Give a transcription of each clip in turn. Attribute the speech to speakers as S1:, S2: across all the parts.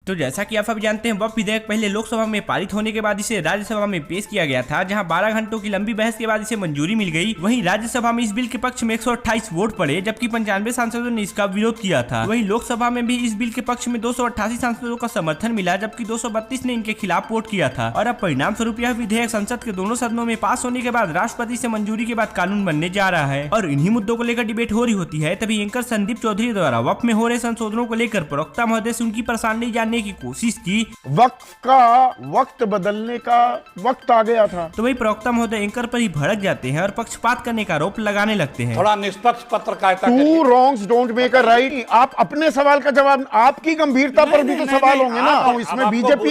S1: तो जैसा कि आप सभी जानते हैं, वक्फ विधेयक पहले लोकसभा में पारित होने के बाद इसे राज्यसभा में पेश किया गया था, जहां 12 घंटों की लंबी बहस के बाद इसे मंजूरी मिल गई। वहीं राज्यसभा में इस बिल के पक्ष में 128 वोट पड़े, जबकि 95 सांसदों ने इसका विरोध किया था। वहीं लोकसभा में भी इस बिल के पक्ष में 288 सांसदों का समर्थन मिला, जबकि 232 ने इनके खिलाफ वोट किया था। और अब परिणाम स्वरूप यह विधेयक संसद के दोनों सदनों में पास होने के बाद राष्ट्रपति से मंजूरी के बाद कानून बनने जा रहा है। और इन्हीं मुद्दों को लेकर डिबेट हो रही होती है, तभी एंकर संदीप चौधरी द्वारा वक्फ में हो रहे संशोधनों को लेकर प्रवक्ता महोदय से उनकी परेशानी जानने की कोशिश की।
S2: वक्फ का वक्त बदलने का वक्त आ गया था।
S1: तो वही प्रवक्ता महोदय एंकर पर ही भड़क जाते हैं और पक्षपात करने का आरोप लगाने लगते हैं।
S3: थोड़ा निष्पक्ष पत्रकारिता
S2: two wrongs don't make a right. आप अपने सवाल का जवाब, आपकी गंभीरता पर भी तो सवाल होंगे ना। इसमें बीजेपी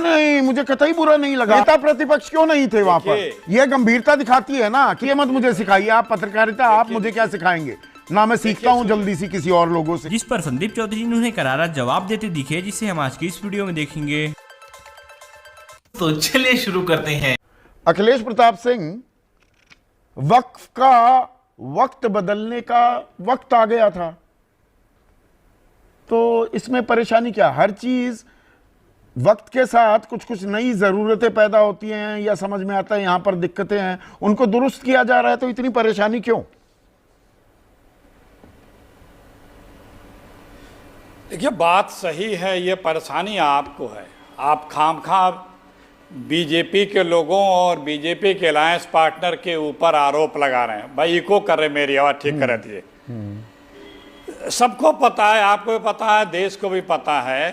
S2: नहीं, मुझे कतई बुरा नहीं लगा। नेता प्रतिपक्ष क्यों नहीं थे वहां पर? यह गंभीरता दिखाती है ना कि ये मत मुझे सिखाइए आप पत्रकारिता, आप मुझे क्या सिखाएंगे ना। मैं सीखता हूं जल्दी से किसी और लोगों से।
S1: जिस पर संदीप चौधरी ने उन्हें करारा जवाब देते दिखे, जिसे हम आज की इस वीडियो में देखेंगे।
S4: तो चलिए शुरू करते हैं।
S2: अखिलेश प्रताप सिंह, वक्फ का वक्त बदलने का वक्त आ गया था, तो इसमें परेशानी क्या? हर चीज वक्त के साथ कुछ कुछ नई जरूरतें पैदा होती हैं या समझ में आता है यहां पर दिक्कतें हैं, उनको दुरुस्त किया जा रहा है, तो इतनी परेशानी क्यों?
S3: देखिए, बात सही है, ये परेशानी आपको है। आप खामखा बीजेपी के लोगों और बीजेपी के अलायंस पार्टनर के ऊपर आरोप लगा रहे हैं। भाई इको कर रहे, मेरी आवाज़ ठीक कर दिए। सबको पता है, आपको भी पता है, देश को भी पता है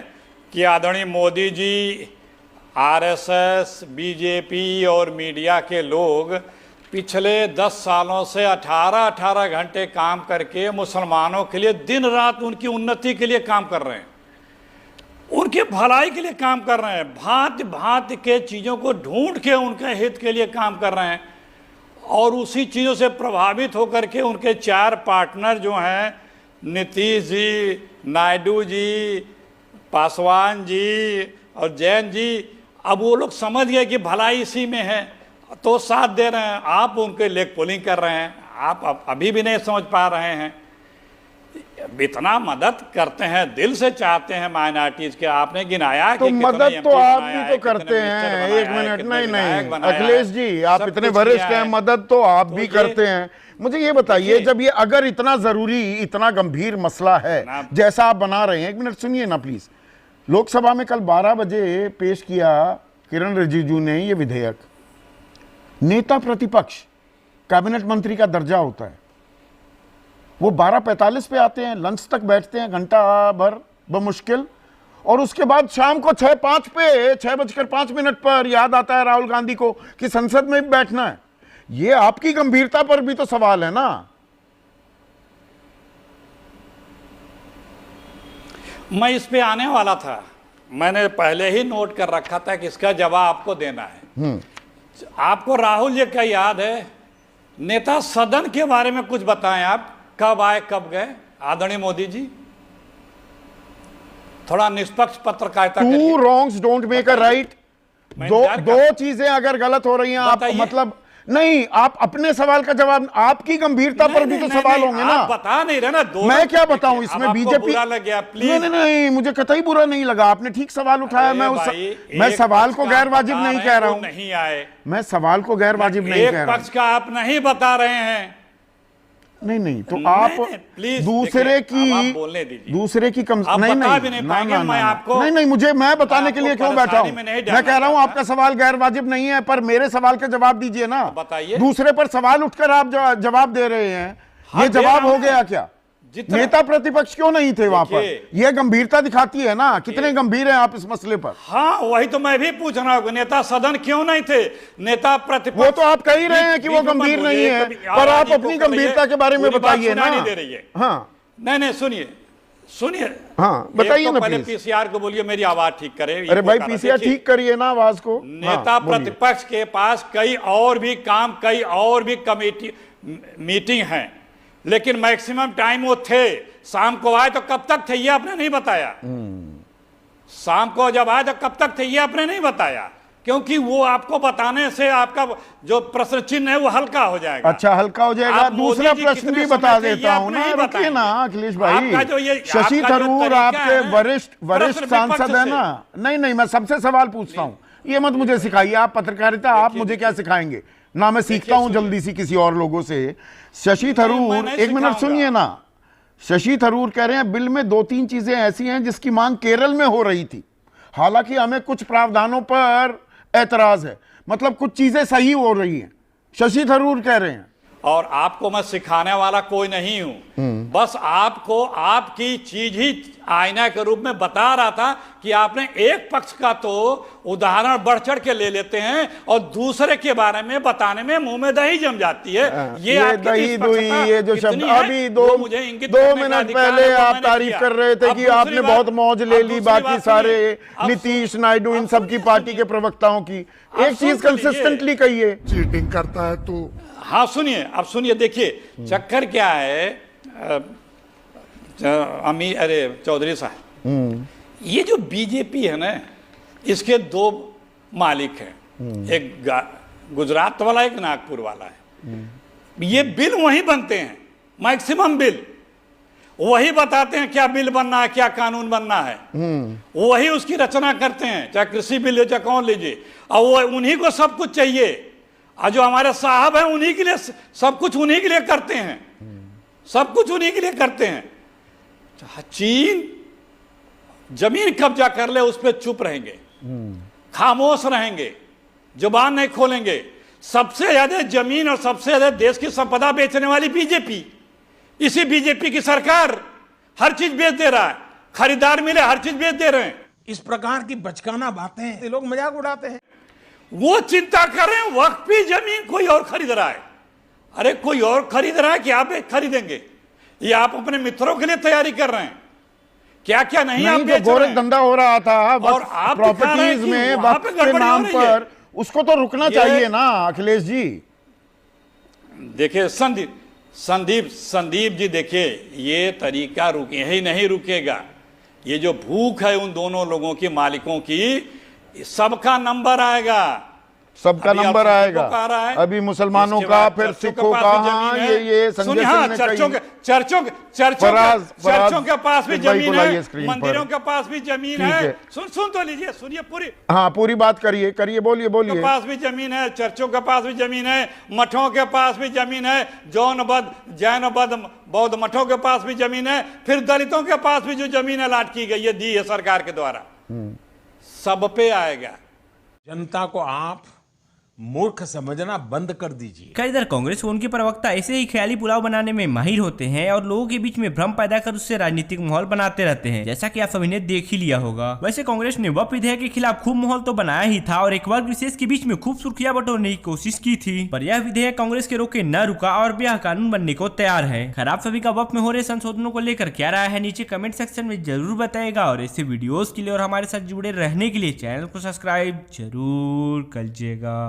S3: कि आदरणीय मोदी जी, आरएसएस, बीजेपी और मीडिया के लोग पिछले 10 सालों से 18 घंटे काम करके मुसलमानों के लिए दिन रात उनकी उन्नति के लिए काम कर रहे हैं, उनके भलाई के लिए काम कर रहे हैं, भांति भांति के चीज़ों को ढूंढ के उनके हित के लिए काम कर रहे हैं। और उसी चीज़ों से प्रभावित होकर के उनके 4 पार्टनर जो हैं, नीतीश जी, नायडू जी, पासवान जी और जैन जी, अब वो लोग समझ गए कि भलाई इसी में है, तो साथ दे रहे हैं। आप उनके लेग पुलिंग कर रहे हैं। आप अभी भी नहीं समझ पा रहे हैं। इतना मदद करते हैं, दिल से चाहते हैं माइनॉरिटीज के। आपने गिनाया
S2: तो
S3: कि
S2: मदद तो आप भी तो करते हैं। एक मिनट, नहीं अखिलेश जी, आप इतने वरिष्ठ हैं, मदद तो आप भी करते हैं। मुझे ये बताइए, जब ये अगर इतना जरूरी, इतना गंभीर मसला है जैसा आप बना रहे हैं, एक मिनट सुनिए ना प्लीज। लोकसभा में कल 12 बजे पेश किया किरण रिजिजू ने ये विधेयक। नेता प्रतिपक्ष, कैबिनेट मंत्री का दर्जा होता है, वो 12:45 पे आते हैं, लंच तक बैठते हैं घंटा भर बमुश्किल, और उसके बाद शाम को 6:05 पे 6:05 पर याद आता है राहुल गांधी को कि संसद में भी बैठना है। ये आपकी गंभीरता पर भी तो सवाल है ना।
S3: मैं इस पे आने वाला था, मैंने पहले ही नोट कर रखा था कि इसका जवाब आपको देना है। आपको राहुल जी का याद है, नेता सदन के बारे में कुछ बताएं आप, कब आए कब गए आदरणीय मोदी जी? थोड़ा निष्पक्ष पत्रकारिता।
S2: Two wrongs don't make a right. दो चीजें अगर गलत हो रही हैं, आप मतलब नहीं, आप अपने सवाल का जवाब, आपकी गंभीरता पर भी तो सवाल होंगे ना।
S3: आप बता नहीं रहे ना।
S2: मैं क्या बताऊं इसमें? बीजेपी
S3: लग गया, प्लीज।
S2: नहीं, मुझे कतई बुरा नहीं लगा, आपने ठीक सवाल उठाया। मैं सवाल को गैर वाजिब नहीं कह रहा हूं।
S3: नहीं आए, मैं
S2: सवाल को गैर वाजिब नहीं कह रहा हूं।
S3: पक्ष का आप नहीं बता रहे हैं।
S2: नहीं, तो आप दूसरे की
S3: बोलने दीजिए।
S2: दूसरे की कम
S3: नहीं,
S2: मुझे, मैं बताने के लिए क्यों बैठा हूं? मैं कह रहा हूं आपका सवाल गैर वाजिब नहीं है, पर मेरे सवाल का जवाब दीजिए ना।
S3: बताइए।
S2: दूसरे पर सवाल उठकर आप जवाब दे रहे हैं, ये जवाब हो गया क्या? नेता प्रतिपक्ष क्यों नहीं थे वहां पर? यह गंभीरता दिखाती है ना, कितने गंभीर हैं आप इस मसले पर।
S3: हाँ, वही तो मैं भी पूछ रहा हूँ, नेता सदन क्यों नहीं थे? नेता प्रतिपक्ष,
S2: वो तो आप कह ही रहे हैं कि वो गंभीर नहीं है, पर आप अपनी गंभीरता के बारे में बताइए ना।
S3: नहीं दे रही है।
S2: हाँ,
S3: नहीं, सुनिए।
S2: हाँ, बताइए ना।
S3: पहले पीसीआर को बोलिए मेरी आवाज ठीक करे।
S2: अरे भाई, पीसीआर ठीक करिए ना आवाज को।
S3: नेता प्रतिपक्ष के पास कई और भी काम, कई और भी कमेटी मीटिंग है, लेकिन मैक्सिमम टाइम वो थे। शाम को आए तो कब तक थे ये आपने नहीं बताया। शाम को जब आए तो कब तक थे ये आपने नहीं बताया। क्योंकि वो आपको बताने से आपका जो प्रश्न चिन्ह है वो हल्का हो जाएगा।
S2: अच्छा, हल्का हो जाएगा।
S3: आप मोदी
S2: दूसरा
S3: जी
S2: प्रश्न
S3: कितने
S2: भी
S3: समय
S2: बता
S3: से ये
S2: देता हूं
S3: आप
S2: ना,
S3: नहीं
S2: रुकिए
S3: बताएंगे।
S2: ना अखिलेश भाई।
S3: आपका जो ये
S2: शशि
S3: आपका जो
S2: थरूर
S3: तरीका
S2: आपके
S3: है,
S2: वरिष्ठ
S3: प्रश्न
S2: सांसद
S3: विपक्ष
S2: है
S3: से।
S2: ना। नहीं, मैं सबसे सवाल पूछता हूं, ये मत मुझे सिखाइए। आप पत्रकारिता, आप मुझे क्या सिखाएंगे ना। मैं सीखता हूं जल्दी से किसी और लोगों से। शशि थरूर, एक मिनट सुनिए ना। शशि थरूर कह रहे हैं बिल में 2-3 चीजें ऐसी हैं जिसकी मांग केरल में हो रही थी, हालांकि हमें कुछ प्रावधानों पर ऐतराज है। मतलब कुछ चीजें सही हो रही हैं, शशि थरूर कह रहे हैं।
S3: और आपको मैं सिखाने वाला कोई नहीं हूं, बस आपको आपकी चीज ही आईना के रूप में बता रहा था कि आपने एक पक्ष का तो उदाहरण बढ़ चढ़ के ले लेते हैं और दूसरे के बारे में बताने में मुंह में दही जम जाती है।
S2: ये दही दुई, ये जो शब्द अभी 2 मिनट पहले आप तारीफ कर रहे थे कि आपने बहुत मौज ले ली, बाकी सारे नीतीश नायडू इन सब की पार्टी के प्रवक्ताओं की। एक चीज कंसिस्टेंटली कहिए,
S5: चीटिंग करता है तो।
S3: हाँ सुनिए, अब सुनिए, देखिए चक्कर क्या है चौधरी साहब, ये जो बीजेपी है ना, इसके 2 मालिक हैं, एक गुजरात वाला, एक नागपुर वाला है। ये बिल वही बनते हैं, मैक्सिमम बिल वही बताते हैं क्या बिल बनना है, क्या कानून बनना है, वही उसकी रचना करते हैं, चाहे कृषि बिल लीजिए, चाहे कौन लीजिए, और वो उन्हीं को सब कुछ चाहिए। और जो हमारे साहब हैं उन्हीं के लिए सब कुछ उन्हीं के लिए करते हैं, सब कुछ उन्हीं के लिए करते हैं। चीन जमीन कब्जा कर ले, उस पर चुप रहेंगे, खामोश रहेंगे, जुबान नहीं खोलेंगे। सबसे ज्यादा जमीन और सबसे ज्यादा देश की संपदा बेचने वाली बीजेपी, इसी बीजेपी की सरकार हर चीज बेच दे रहा है, खरीदार मिले हर चीज बेच दे रहे हैं।
S5: इस प्रकार की बचकाना बातें लोग मजाक उड़ाते हैं।
S3: वो चिंता कर रहे हैं वक्फी जमीन कोई और खरीद रहा है। अरे कोई और खरीद रहा है कि आप खरीदेंगे? ये आप अपने मित्रों के लिए तैयारी कर रहे हैं, क्या क्या नहीं आप बेच रहे हैं।
S2: धंधा हो रहा था
S3: और आप
S2: प्रॉपर्टीज में वक्त के नाम पर, उसको तो रुकना चाहिए ना अखिलेश जी।
S3: देखिए संदीप जी, देखिए ये तरीका रुके ही नहीं रुकेगा। ये जो भूख है उन दोनों लोगों की, मालिकों की, सबका नंबर आएगा,
S2: सबका नंबर आएगा। अभी मुसलमानों का, फिर सिखों का। हाँ, ये
S3: चर्चों के पास भी जमीन है, मंदिरों के पास भी जमीन है। सुन तो लीजिए, सुनिए पूरी।
S2: हाँ, पूरी बात करिए, बोलिए।
S3: के पास भी जमीन है, चर्चों के पास भी जमीन है, मठों के पास भी जमीन है, जैन बौद्ध मठों के पास भी जमीन है, फिर दलितों के पास भी जो जमीन अलाट की गई है, दी है सरकार के द्वारा, सब पे आएगा।
S5: जनता को आप मूर्ख समझना बंद कर दीजिए।
S1: कई इधर कांग्रेस व उनके प्रवक्ता ऐसे ही ख्याली पुलाव बनाने में माहिर होते हैं और लोगों के बीच में भ्रम पैदा कर उससे राजनीतिक माहौल बनाते रहते हैं, जैसा कि आप सभी ने देख ही लिया होगा। वैसे कांग्रेस ने वक्फ विधेयक के खिलाफ खूब माहौल तो बनाया ही था और एक वर्ग विशेष के बीच में खूब सुर्खियां बटोरने की कोशिश की थी, पर यह विधेयक कांग्रेस के रोके न रुका और ब्याह कानून बनने को तैयार है। खराब सभी का वक्फ में हो रहे संशोधनों को लेकर क्या राय है, नीचे कमेंट सेक्शन में जरूर बताएगा। और ऐसे वीडियोस के लिए और हमारे साथ जुड़े रहने के लिए चैनल को सब्सक्राइब जरूर कीजिएगा।